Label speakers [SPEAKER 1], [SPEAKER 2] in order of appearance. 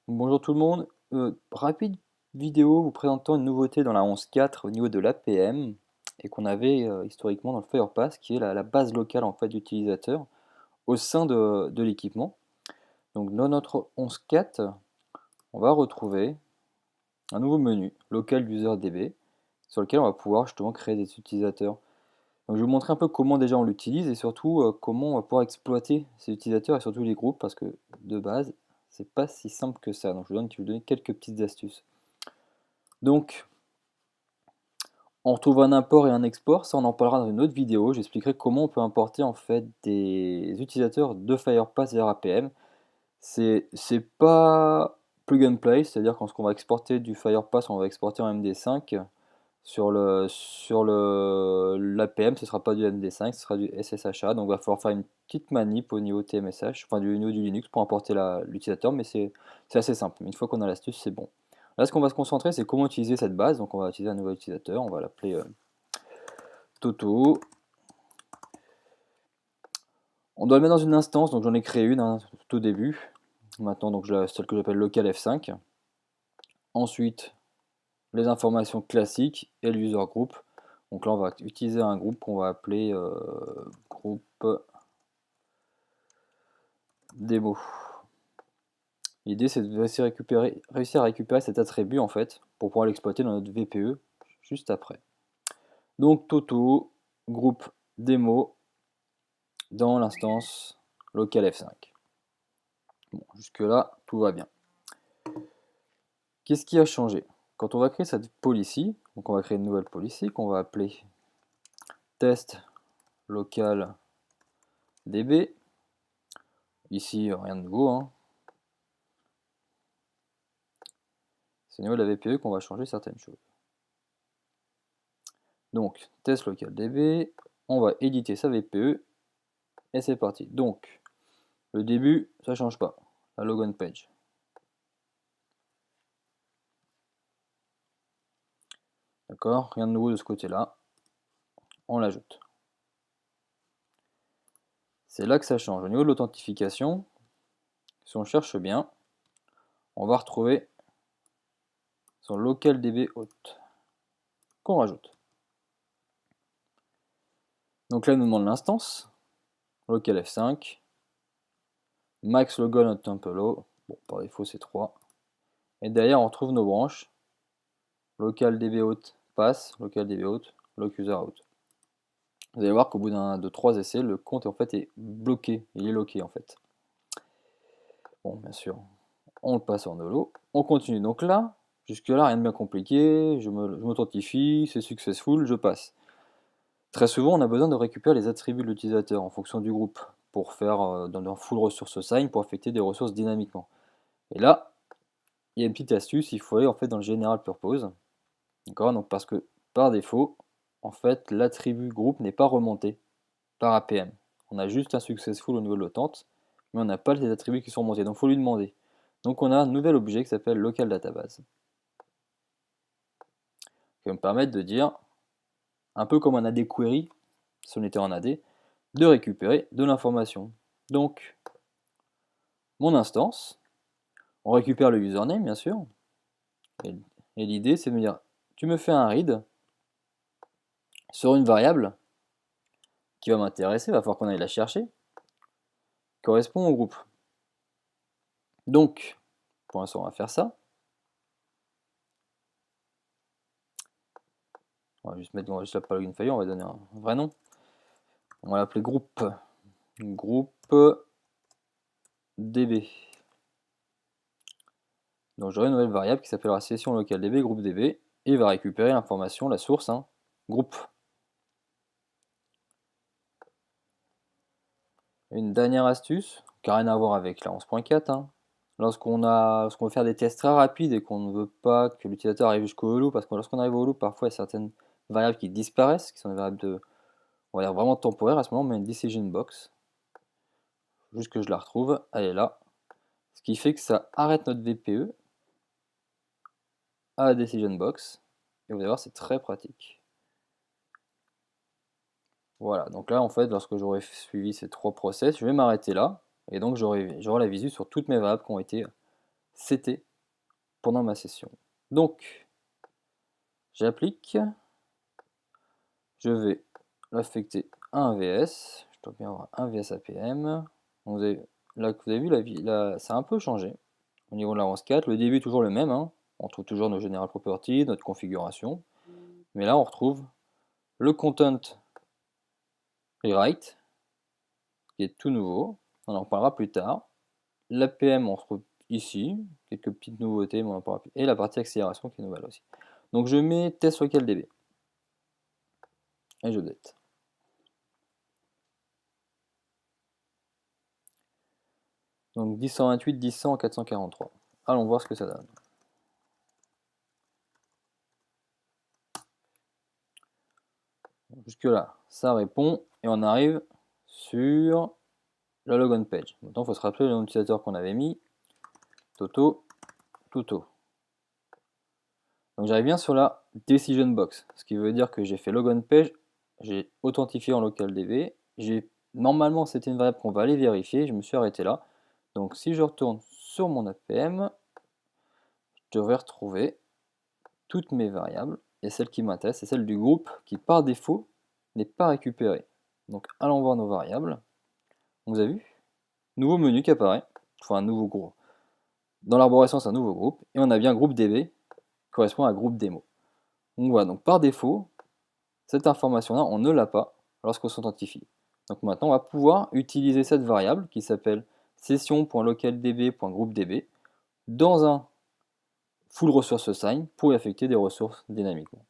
[SPEAKER 1] Bonjour tout le monde. Rapide vidéo vous présentant une nouveauté dans la 11.4 au niveau de l'APM et qu'on avait historiquement dans le FirePass, qui est la base locale en fait d'utilisateurs au sein de l'équipement. Donc dans notre 11.4, on va retrouver un nouveau menu, Local User DB, sur lequel on va pouvoir justement créer des utilisateurs. Donc je vais vous montrer un peu comment déjà on l'utilise et surtout comment on va pouvoir exploiter ces utilisateurs et surtout les groupes, parce que de base, c'est pas si simple que ça. Donc je vais vous donner quelques petites astuces. Donc, on retrouve un import et un export, ça on en parlera dans une autre vidéo. J'expliquerai comment on peut importer en fait des utilisateurs de FirePass vers APM. C'est pas plug and play, c'est-à-dire quand on va exporter du FirePass, on va exporter en MD5. Sur l'APM, ce ne sera pas du MD5, ce sera du SSHA. Donc il va falloir faire une petite manip au niveau TMSH, enfin du niveau du Linux pour importer l'utilisateur, mais c'est assez simple. Mais une fois qu'on a l'astuce, c'est bon. Là, ce qu'on va se concentrer, c'est comment utiliser cette base. Donc on va utiliser un nouvel utilisateur, on va l'appeler Toto. On doit le mettre dans une instance, donc j'en ai créé une tout au début. Maintenant, donc celle que j'appelle local F5. Ensuite, les informations classiques et le user group. Donc là, on va utiliser un groupe qu'on va appeler groupe démo. L'idée, c'est de réussir à récupérer cet attribut en fait pour pouvoir l'exploiter dans notre VPE juste après. Donc Toto, groupe démo dans l'instance local F5. Bon, jusque-là, tout va bien. Qu'est-ce qui a changé? Quand on va créer cette policy, donc on va créer une nouvelle policy qu'on va appeler test local db. Ici, rien de nouveau. Hein. C'est au niveau de la VPE qu'on va changer certaines choses. Donc, test local db, on va éditer sa VPE, et c'est parti. Donc, le début, ça ne change pas. La logon page. D'accord? Rien de nouveau de ce côté-là. On l'ajoute. C'est là que ça change. Au niveau de l'authentification, si on cherche bien, on va retrouver son local db hôte qu'on rajoute. Donc là, il nous demande l'instance, local F5, max logon at tempelo, bon, par défaut c'est 3. Et derrière, on retrouve nos branches, local db hôte pass, local db hôte, loc user out. Vous allez voir qu'au bout de 3 essais, le compte en fait est bloqué, il est loqué en fait. Bon, bien sûr, on le passe en holo, on continue. Donc là, jusque là, rien de bien compliqué, je m'authentifie, c'est successful, je passe. Très souvent, on a besoin de récupérer les attributs de l'utilisateur en fonction du groupe pour faire dans un full ressource assign pour affecter des ressources dynamiquement. Et là, il y a une petite astuce, il faut aller en fait dans le general purpose. D'accord? Donc parce que par défaut, en fait, l'attribut groupe n'est pas remonté par APM. On a juste un successful au niveau de l'autente, mais on n'a pas les attributs qui sont remontés, donc il faut lui demander. Donc on a un nouvel objet qui s'appelle local database, qui va me permettre de dire, un peu comme un AD query, si on était en AD, de récupérer de l'information. Donc, mon instance, on récupère le username bien sûr, et l'idée c'est de me dire, tu me fais un read sur une variable qui va m'intéresser, il va falloir qu'on aille la chercher, correspond au groupe. Donc, pour l'instant on va faire ça. On va juste la plugin file, on va donner un vrai nom. On va l'appeler groupe db. Donc j'aurai une nouvelle variable qui s'appellera session locale db groupe db et il va récupérer l'information, la source, hein, groupe. Une dernière astuce, qui n'a rien à voir avec la 11.4, hein. Lorsqu'on veut faire des tests très rapides et qu'on ne veut pas que l'utilisateur arrive jusqu'au loop, parce que lorsqu'on arrive au loop, parfois il y a certaines variables qui disparaissent, qui sont des variables on va dire vraiment temporaires. À ce moment, on met une decision box, juste que je la retrouve, elle est là, ce qui fait que ça arrête notre VPE à la decision box, et vous allez voir, c'est très pratique. Voilà, donc là en fait lorsque j'aurai suivi ces 3 process, je vais m'arrêter là, et donc j'aurai la visu sur toutes mes variables qui ont été setées pendant ma session. Donc j'applique, je vais l'affecter à un VS, je dois bien avoir un VS APM. Donc là vous avez vu, ça a un peu changé au niveau de la ROS 4, le début est toujours le même, hein. On trouve toujours nos general properties, notre configuration, mais là on retrouve le content rewrite, qui est tout nouveau, on en reparlera plus tard. L'APM, on retrouve ici, quelques petites nouveautés, mais on en parlera plus. Et la partie accélération qui est nouvelle aussi. Donc je mets test local DB. Et je date. Donc 10.128, 10.100, 443. Allons voir ce que ça donne. Jusque là, ça répond, et on arrive sur la logon page. Maintenant, il faut se rappeler le nom d'utilisateur qu'on avait mis, Toto, Tuto. Donc j'arrive bien sur la decision box, ce qui veut dire que j'ai fait logon page, j'ai authentifié en local DB, normalement c'était une variable qu'on va aller vérifier, je me suis arrêté là. Donc si je retourne sur mon APM, je devrais retrouver toutes mes variables, et celle qui m'intéresse, c'est celle du groupe qui par défaut n'est pas récupérée. Donc allons voir nos variables. Vous avez vu, nouveau menu qui apparaît, enfin un nouveau groupe. Dans l'arborescence, un nouveau groupe, et on a bien groupe DB qui correspond à groupe démo. Donc voilà, donc par défaut, cette information-là, on ne l'a pas lorsqu'on s'authentifie. Donc maintenant, on va pouvoir utiliser cette variable qui s'appelle session.localDB.groupDB dans un full resource assign pour y affecter des ressources dynamiquement.